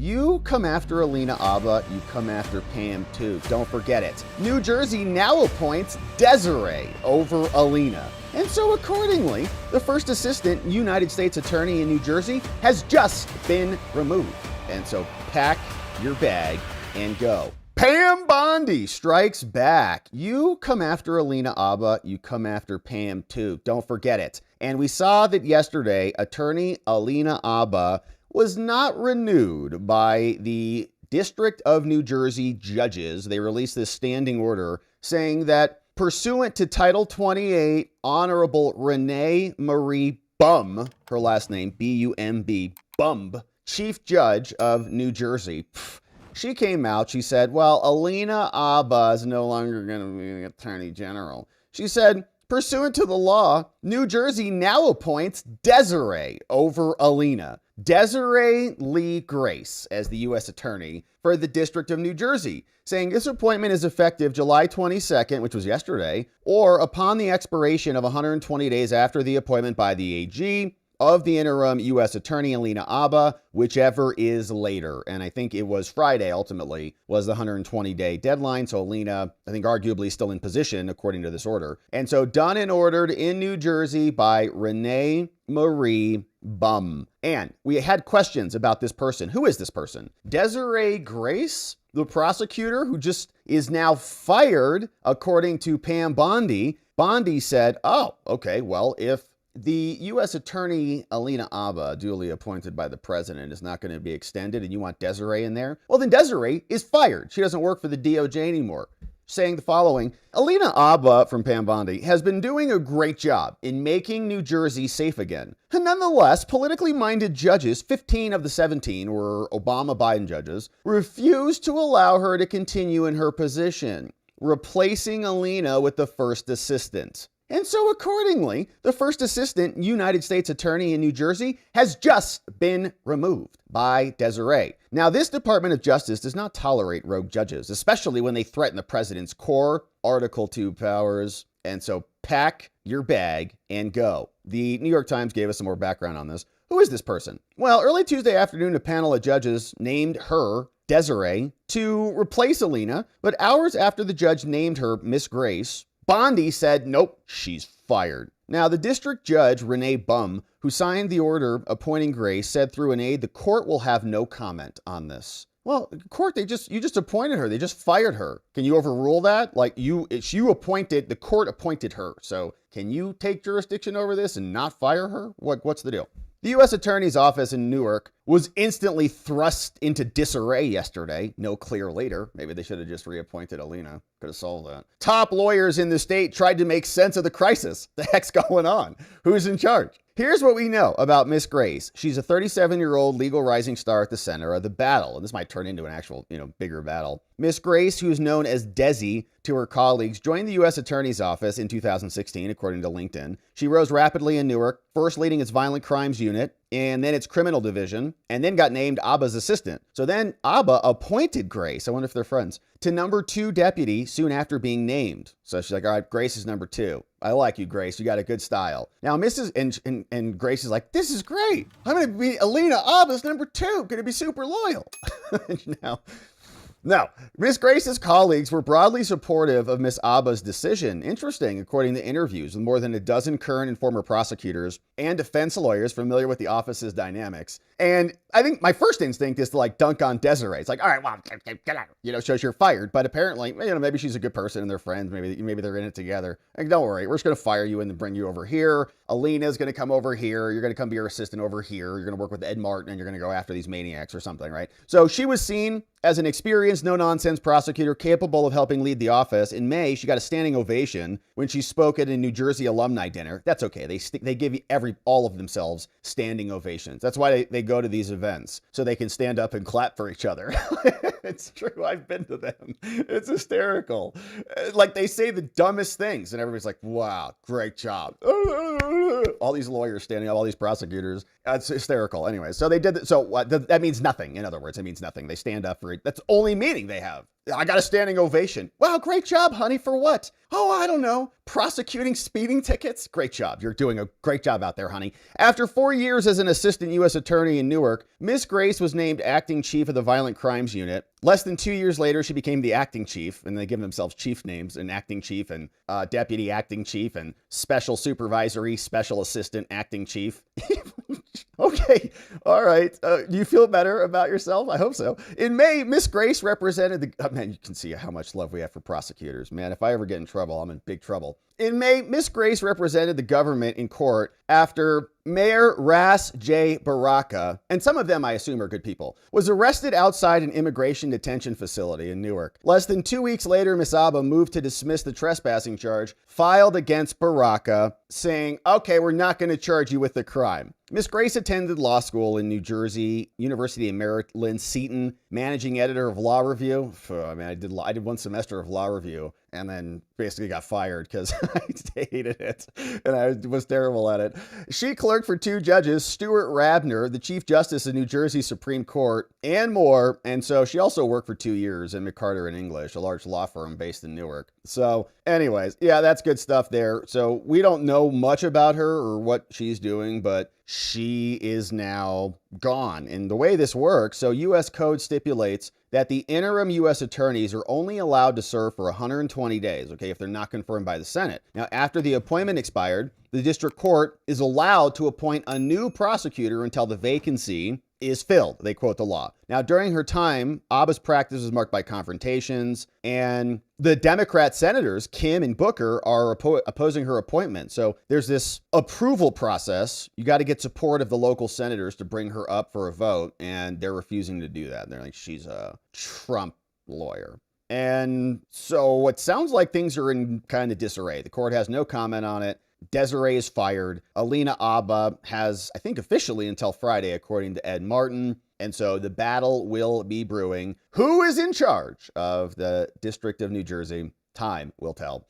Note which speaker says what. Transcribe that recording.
Speaker 1: You come after Alina Habba, you come after Pam too. Don't forget it. New Jersey now appoints Desiree over Alina. And so accordingly, the first assistant United States attorney in New Jersey has just been removed. And so pack your bag and go. Pam Bondi strikes back. You come after Alina Habba, you come after Pam too. Don't forget it. And we saw that yesterday, attorney Alina Habba was not renewed by the District of New Jersey judges. They released this standing order saying that pursuant to Title 28, Honorable Renee Marie Bumb, her last name, B-U-M-B, Bumb, Chief Judge of New Jersey, she came out, she said, well, Alina Habba is no longer going to be the Attorney General. She said, pursuant to the law, New Jersey now appoints Desiree over Alina. Desiree Lee Grace as the U.S. Attorney for the District of New Jersey, saying this appointment is effective July 22nd, which was yesterday, or upon the expiration of 120 days after the appointment by the AG of the interim U.S. Attorney Alina Habba, whichever is later. And I think it was Friday, ultimately, was the 120-day deadline. So Alina, I think arguably still in position, according to this order. And so done and ordered in New Jersey by Renee Marie Bum. And we had questions about this person. Who is this person? Desiree Grace, the prosecutor who just is now fired, according to Pam Bondi. Bondi said, oh, okay, well, if the U.S. Attorney Alina Habba, duly appointed by the president, is not going to be extended and you want Desiree in there, well, then Desiree is fired. She doesn't work for the DOJ anymore. Saying the following, Alina Habba, from Pam Bondi, has been doing a great job in making New Jersey safe again. And nonetheless, politically minded judges, 15 of the 17 were Obama-Biden judges, refused to allow her to continue in her position, replacing Alina with the first assistant. And so accordingly, the first assistant United States attorney in New Jersey has just been removed by Desiree. Now, this Department of Justice does not tolerate rogue judges, especially when they threaten the president's core Article 2 powers. And so pack your bag and go. The New York Times gave us some more background on this. Who is this person? Well, early Tuesday afternoon, a panel of judges named her, Desiree, to replace Alina. But hours after the judge named her Miss Grace, Bondi said, nope, she's fired. Now, the district judge, Renee Bum, who signed the order appointing Grace, said through an aide, the court will have no comment on this. Well, court, you just appointed her. They just fired her. Can you overrule that? Like you appointed, the court appointed her. So can you take jurisdiction over this and not fire her? What's the deal? The U.S. Attorney's Office in Newark was instantly thrust into disarray yesterday. No clear later. Maybe they should have just reappointed Alina. Could have solved that. Top lawyers in the state tried to make sense of the crisis. The heck's going on? Who's in charge? Here's what we know about Miss Grace. She's a 37-year-old legal rising star at the center of the battle. And this might turn into an actual, bigger battle. Miss Grace, who is known as Desi to her colleagues, joined the U.S. Attorney's Office in 2016, according to LinkedIn. She rose rapidly in Newark, first leading its violent crimes unit, and then its criminal division, and then got named Abba's assistant. So then Abba appointed Grace, I wonder if they're friends, to number 2 deputy soon after being named. So she's like, all right, Grace is number 2. I like you, Grace. You got a good style. Now, and Grace is like, this is great. I'm going to be Alina Habba's number 2. Going to be super loyal. Now, Miss Grace's colleagues were broadly supportive of Miss Abba's decision. Interesting, according to interviews with more than a dozen current and former prosecutors and defense lawyers familiar with the office's dynamics. And I think my first instinct is to dunk on Desiree. It's like, all right, well, get out, shows you're fired. But apparently, maybe she's a good person and they're friends. Maybe they're in it together. Like, don't worry, we're just going to fire you and then bring you over here. Alina's going to come over here. You're going to come be your assistant over here. You're going to work with Ed Martin and you're going to go after these maniacs or something, right? So she was seen as an experienced, no-nonsense prosecutor capable of helping lead the office. In May, she got a standing ovation when she spoke at a New Jersey alumni dinner. That's okay. They give all of themselves standing ovations. That's why they go to these events, so they can stand up and clap for each other. It's true. I've been to them. It's hysterical. Like, they say the dumbest things, and everybody's like, wow, great job. All these lawyers standing up, all these prosecutors. It's hysterical. Anyway, so they did that. So that means nothing. In other words, it means nothing. They stand up for it. That's the only meaning they have. I got a standing ovation. Wow, great job, honey. For what? Oh, I don't know. Prosecuting speeding tickets? Great job. You're doing a great job out there, honey. After 4 years as an assistant U.S. attorney in Newark, Miss Grace was named acting chief of the Violent Crimes Unit. Less than 2 years later, she became the acting chief, and they give themselves chief names, an acting chief and deputy acting chief and special supervisory special assistant acting chief. Okay, all right. Do you feel better about yourself? I hope so. In May, Miss Grace represented the... Oh, man, you can see how much love we have for prosecutors. Man, if I ever get in trouble, I'm in big trouble. In May, Miss Grace represented the government in court after Mayor Ras J. Baraka, and some of them I assume are good people, was arrested outside an immigration detention facility in Newark. Less than 2 weeks later, Miss Abba moved to dismiss the trespassing charge filed against Baraka, saying, okay, we're not going to charge you with the crime. Miss Grace attended law school in New Jersey, University of Maryland, Seton, managing editor of Law Review. I mean, I did 1 semester of Law Review and then basically got fired because I hated it and I was terrible at it. She clerked for 2 judges, Stuart Rabner, the Chief Justice of New Jersey Supreme Court, and more. And so she also worked for 2 years in McCarter and English, a large law firm based in Newark. So anyways, yeah, that's good stuff there. So we don't know much about her or what she's doing, but she is now gone. And the way this works, so U.S. Code stipulates that the interim U.S. attorneys are only allowed to serve for 120 days, okay, if they're not confirmed by the Senate. Now, after the appointment expired, the district court is allowed to appoint a new prosecutor until the vacancy is filled. They quote the law. Now, during her time, Abba's practice was marked by confrontations, and the Democrat senators, Kim and Booker, are opposing her appointment. So there's this approval process. You got to get support of the local senators to bring her up for a vote, and they're refusing to do that. They're like, she's a Trump lawyer. And so it sounds like things are in kind of disarray. The court has no comment on it. Desiree is fired. Alina Habba has, I think, officially until Friday, according to Ed Martin. And so the battle will be brewing. Who is in charge of the District of New Jersey? Time will tell.